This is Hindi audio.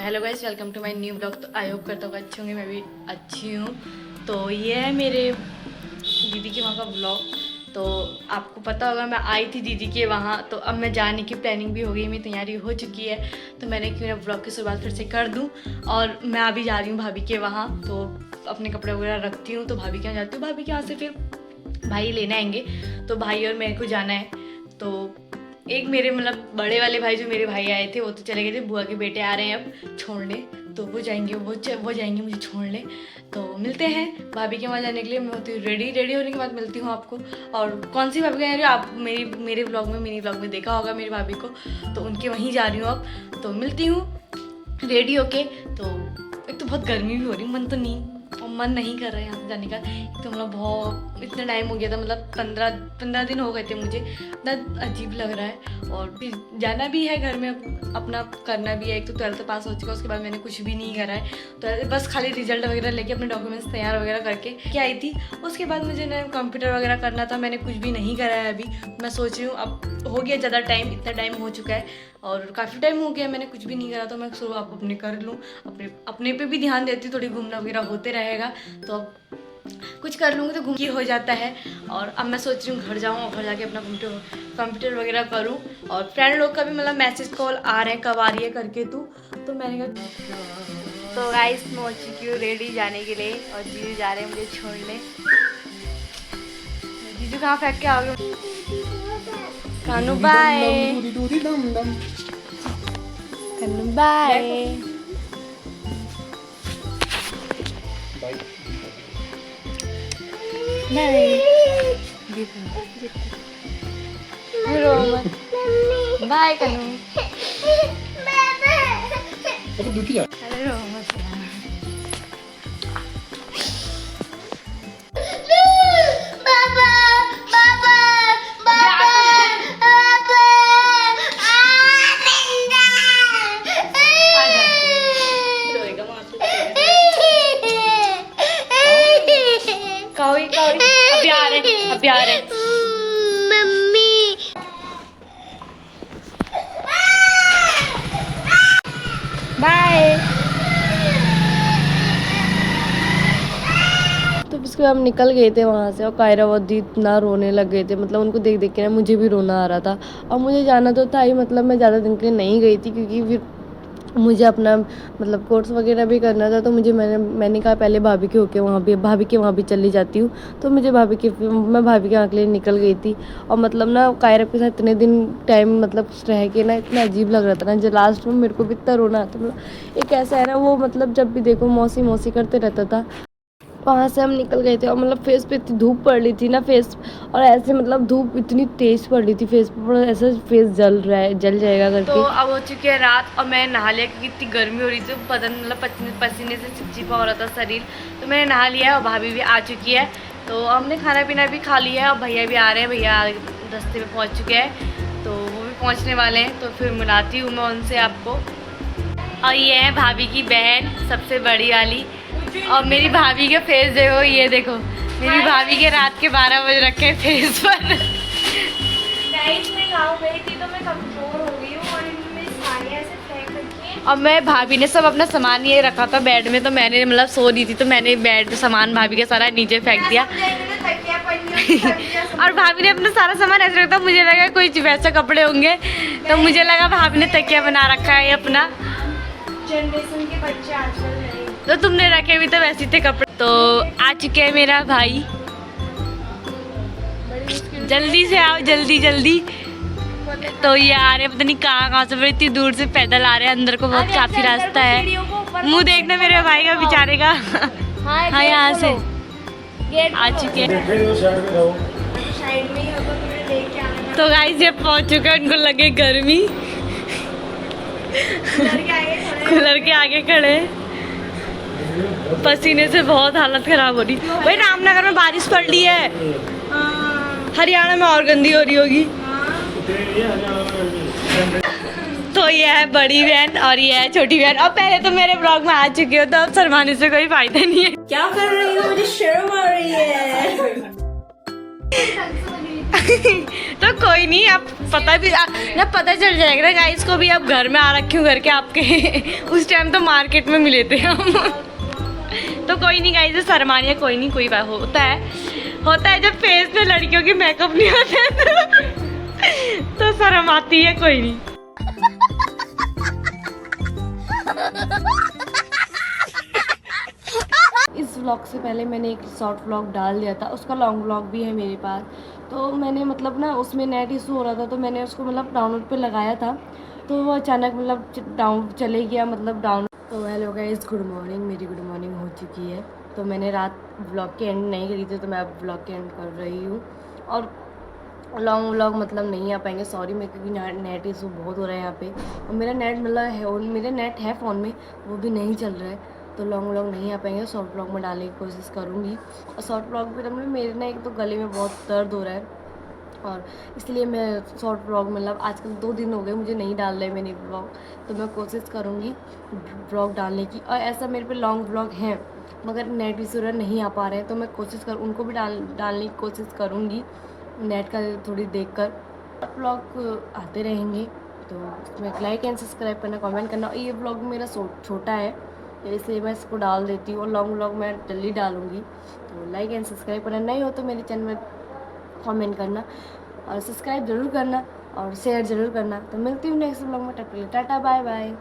Hello guys, welcome to my new blog. तो आई होप करता हूँ अच्छी होंगे, मैं भी अच्छी हूँ। तो ये है मेरे दीदी के वहाँ का ब्लॉग। तो आपको पता होगा मैं आई थी दीदी के वहाँ, तो अब मैं जाने की प्लानिंग भी हो गई, मेरी तैयारी हो चुकी है। तो मैंने क्यों ना ब्लॉग की शुरुआत फिर से कर दूँ। और मैं अभी जा रही हूँ भाभी के वहाँ, तो अपने कपड़े वगैरह रखती हूँ। तो भाभी के यहाँ जाती हूँ, भाभी के यहाँ से फिर भाई लेने आएंगे। तो भाई और मेरे को जाना है। तो एक मेरे मतलब बड़े वाले भाई जो मेरे भाई आए थे वो तो चले गए थे, बुआ के बेटे आ रहे हैं अब छोड़ने। तो वो जाएंगे वो जाएंगे मुझे छोड़ने। तो मिलते हैं भाभी के वहाँ जाने के लिए। मैं होती हूँ रेडी होने के बाद मिलती हूँ आपको। और कौन सी भाभी के यहाँ आप मेरे ब्लॉग में मिनी ब्लॉग में देखा होगा मेरी भाभी को, तो उनके वहीं जा रही हूँ अब। तो मिलती हूँ रेडी होके। तो एक तो बहुत गर्मी भी हो रही, मन नहीं कर रहा है यहाँ से जाने का। तो मतलब बहुत इतना टाइम हो गया था, मतलब 15 दिन हो गए थे मुझे। इतना अजीब लग रहा है। और फिर जाना भी है घर में, अपना करना भी है। एक तो 12th पास हो चुका, उसके बाद मैंने कुछ भी नहीं करा है। तो बस खाली रिजल्ट वगैरह लेके अपने डॉक्यूमेंट्स तैयार वगैरह करके आई थी। उसके बाद मुझे ना कंप्यूटर वगैरह करना था, मैंने कुछ भी नहीं करा है अभी। मैं सोच रही हूँ अब हो गया ज़्यादा टाइम, इतना टाइम हो चुका है और काफ़ी टाइम हो गया मैंने कुछ भी नहीं करा। तो मैं शुरू आप अपने कर लूँ, अपने पे भी ध्यान देती हूँ, थोड़ी घूमना वगैरह होते रहेगा। तो अब कुछ कर लूँगी तो घूम के हो जाता है। और अब मैं सोच रही हूँ घर जाऊँ और घर जाके अपना कंप्यूटर वगैरह करूँ। और फ्रेंड लोग का भी मतलब मैसेज कॉल आ रहे हैं, कब आ रही है करके। तो मैंने कहा तो गाइस मैं हो चुकी हूँ रेडी जाने के लिए। और जीजू जा रहे हैं मुझे छोड़ने। जीजू कहाँ फेंक के आओगे? कानू बाय, कानू बाय। बाय कानू। अरे रो मत यार। अभी आ रहे मम्मी। बाय। तो उसके बाद हम निकल गए थे वहाँ से। और कायरा और दी इतना रोने लग गए थे, मतलब उनको देख देख के ना मुझे भी रोना आ रहा था। और मुझे जाना तो था ही, मतलब मैं ज़्यादा दिन के लिए नहीं गई थी क्योंकि फिर मुझे अपना मतलब कोर्स वगैरह भी करना था। तो मैंने कहा पहले भाभी के भाभी के वहाँ भी चली जाती हूँ। तो मैं भाभी के यहाँ के लिए निकल गई थी। और मतलब ना कायरा के साथ इतने दिन टाइम मतलब रह के ना इतना अजीब लग रहा था ना, जो लास्ट में मेरे को भी इतना रोना आता। मतलब एक ऐसा है ना, वो मतलब जब भी देखो मौसी मौसी करते रहता था। वहाँ से हम निकल गए थे और मतलब फेस पे इतनी धूप पड़ रही थी ना, फेस और ऐसे मतलब धूप इतनी तेज पड़ रही थी फेस पे, ऐसा फेस जल जाएगा करके। तो अब हो चुकी है रात और मैं नहा लिया क्योंकि इतनी गर्मी हो रही थी, बदन मतलब पसीने से चिपचिपा हो रहा था शरीर। तो मैंने नहा लिया और भाभी भी आ चुकी है। तो हमने खाना पीना भी खा लिया है और भैया भी आ रहे हैं। भैया रास्ते में पहुँच चुके हैं, तो वो भी पहुँचने वाले हैं। तो फिर मिलाती हूँ मैं उनसे आपको। और ये है भाभी की बहन सबसे बड़ी वाली। और मेरी भाभी के फेस देखो, ये देखो मेरी भाभी के रात के 12 बज रखे फेस पर। मैं गाँव गई थी तो मैं कमजोर हो गई हूँ और मेरी साड़ियाँ ऐसे फेंक रखी हैं। और मैं भाभी ने सब अपना सामान ये रखा था बेड में, तो मैंने मतलब सो रही थी तो मैंने बेड सामान भाभी का सारा नीचे फेंक दिया। और भाभी ने अपना सारा सामान ऐसे रखा, मुझे लगा कोई वैसा कपड़े होंगे, तो मुझे लगा भाभी ने तकिया बना रखा है अपना। जनरेशन के बच्चे आजकल तो तुमने रखे भी तो वैसे थे कपड़े। तो आ चुके हैं मेरा भाई, जल्दी से आओ जल्दी। तो ये आ रहे पता नहीं कहाँ से, इतनी दूर से पैदल आ रहे हैं। अंदर को बहुत काफी रास्ता है। मुंह देखना मेरे भाई का बेचारे का। हाँ यहाँ से आ चुके हैं। तो गाइस ये पहुँच चुके हैं, उनको लगे गर्मी, कूलर के आगे खड़े, पसीने से बहुत हालत खराब हो रही। भाई रामनगर में बारिश पड़ रही है, हरियाणा में और गंदी हो रही होगी। तो ये है बड़ी बहन और ये है छोटी बहन। और पहले तो मेरे ब्लॉग में आ चुके हो, तो अब शर्माने से कोई फायदा नहीं है। क्या कर रही हो? मुझे शर्म आ रही है। तो कोई नहीं, आप पता भी ना पता चल जाएगा ना गाइस को भी, आप घर में आ रखे हो करके आपके उस टाइम तो मार्केट में मिले थे हम। तो कोई नहीं गाइस, शर्मानिया कोई नहीं, कोई बात होता है जब फेस पे लड़कियों की मेकअप नहीं होता तो शर्म आती है, कोई नहीं। इस व्लॉग से पहले मैंने एक शॉर्ट व्लॉग डाल दिया था, उसका लॉन्ग व्लॉग भी है मेरे पास। तो मैंने मतलब ना उसमें नेट इशू हो रहा था, तो मैंने उसको मतलब डाउनलोड पे लगाया था, तो वो अचानक मतलब डाउन चले गया, मतलब डाउन। तो हेलो गाइस, गुड मॉर्निंग। मेरी गुड मॉर्निंग हो चुकी है। तो मैंने रात व्लॉग की एंड नहीं करी थी, तो मैं अब व्लॉग की एंड कर रही हूँ। और लॉन्ग व्लॉग मतलब नहीं आ पाएंगे, सॉरी, मैं क्योंकि नेट इशू बहुत हो रहा है यहाँ पे, और मेरा नेट मतलब है, और मेरा नेट है फ़ोन में, वो भी नहीं चल रहा है, तो लॉन्ग व्लॉग नहीं आ पाएंगे। शॉर्ट व्लॉग में डालने की कोशिश करूँगी। और शॉर्ट व्लॉग पे मतलब मेरे ना एक तो गले में बहुत दर्द हो रहा है, और इसलिए मैं शॉर्ट व्लॉग मतलब आजकल 2 दिन हो गए मुझे नहीं डाल रहे मैंने व्लॉग, तो मैं कोशिश करूँगी व्लॉग डालने की। और ऐसा मेरे पे लॉन्ग व्लॉग हैं, मगर नेट इशू नहीं आ पा रहे हैं, तो मैं कोशिश उनको भी डालने की कोशिश करूँगी, नेट का थोड़ी देख कर। व्लॉग आते रहेंगे, तो इसमें लाइक एंड सब्सक्राइब करना, कमेंट करना। और ये व्लॉग मेरा छोटा है, इसलिए मैं इसको डाल देती हूँ, और लॉन्ग व्लॉग मैं जल्दी डालूँगी। तो लाइक एंड सब्सक्राइब करना, नहीं हो तो मेरे चैनल में कमेंट करना, और सब्सक्राइब ज़रूर करना, और शेयर ज़रूर करना। तो मिलती हूँ नेक्स्ट व्लॉग में, तब तक के लिए टाटा बाय बाय।